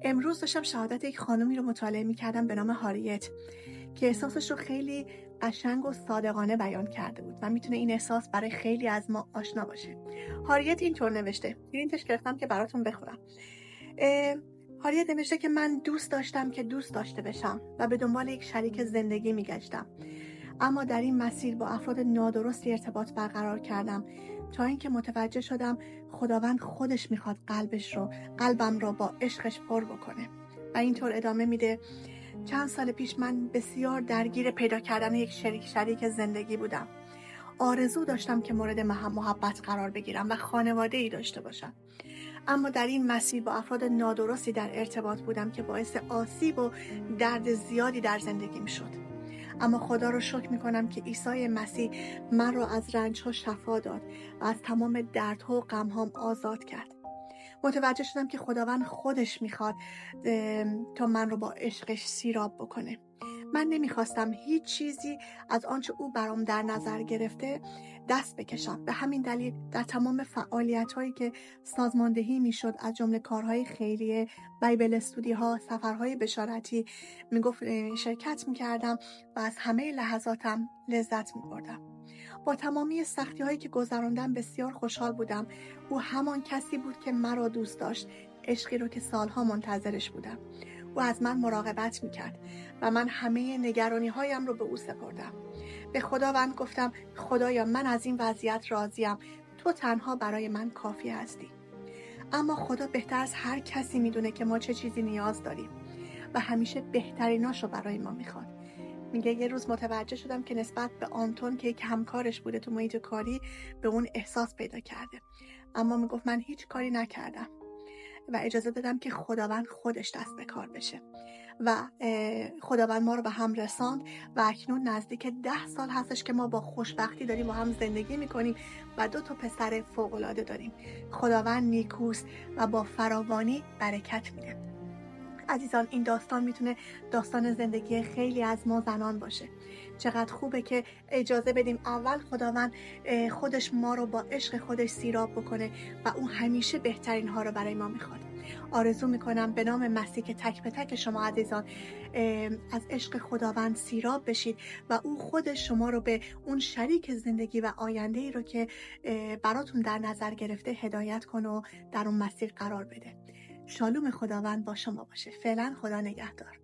امروز داشتم شهادت یک خانومی رو مطالعه می‌کردم به نام هاریت که احساسش رو خیلی قشنگ و صادقانه بیان کرده بود و میتونه این احساس برای خیلی از ما آشنا باشه. هاریت اینطور نوشته، پرینتش گرفتم که براتون بخونم. هاریت نوشته که من دوست داشتم که دوست داشته بشم و به دنبال یک شریک زندگی میگشتم، اما در این مسیر با افراد نادرستی ارتباط برقرار کردم تا اینکه متوجه شدم خداوند خودش میخواد قلبم رو با عشقش پر بکنه. و اینطور ادامه میده: چند سال پیش من بسیار درگیر پیدا کردن یک شریک زندگی بودم. آرزو داشتم که مورد محبت قرار بگیرم و خانواده‌ای داشته باشم، اما در این مسیر با افراد نادرستی در ارتباط بودم که باعث آسیب و درد زیادی در زندگیم شد. اما خدا رو شکر میکنم که عیسی مسیح من رو از رنج‌ها شفا داد و از تمام دردها و غم‌هام آزاد کرد. متوجه شدم که خداوند خودش میخواد تا من رو با عشقش سیراب بکنه. من نمیخواستم هیچ چیزی از آنچه او برام در نظر گرفته دست بکشم. به همین دلیل در تمام فعالیت‌هایی که سازماندهی میشد، از جمله کارهای خیریه، بایبل استودی ها، سفرهای بشارتی، میگفت شرکت میکردم و از همه لحظاتم لذت میبردم. با تمامی سختی هایی که گذراندم بسیار خوشحال بودم. او همان کسی بود که مرا دوست داشت، عشقی رو که سالها منتظرش بودم. او از من مراقبت میکرد و من همه نگرانی هایم رو به او سپردم. به خداوند گفتم خدایا من از این وضعیت راضیم، تو تنها برای من کافی هستی. اما خدا بهتر از هر کسی میدونه که ما چه چیزی نیاز داریم و همیشه بهتریناشو برای ما میخواد. میگه یه روز متوجه شدم که نسبت به آنتون که یک همکارش بوده تو محیط کاری به اون احساس پیدا کرده، اما میگفت من هیچ کاری نکردم و اجازه دادم که خداوند خودش دست به کار بشه و خداوند ما رو به هم رساند و اکنون نزدیک 10 سال هستش که ما با خوشبختی داریم با هم زندگی میکنیم و 2 پسر فوق‌العاده داریم. خداوند نیکوست و با فراوانی برکت میده. عزیزان، این داستان میتونه داستان زندگی خیلی از ما زنان باشه. چقدر خوبه که اجازه بدیم اول خداوند خودش ما رو با عشق خودش سیراب بکنه و اون همیشه بهترین ها رو برای ما میخواد. آرزو میکنم به نام مسیح که تک به تک شما عزیزان از عشق خداوند سیراب بشید و او خودش شما رو به اون شریک زندگی و آینده ای رو که براتون در نظر گرفته هدایت کنه و در اون مسیر قرار بده. شالوم خداوند با شما باشه. فعلا خدا نگهدار.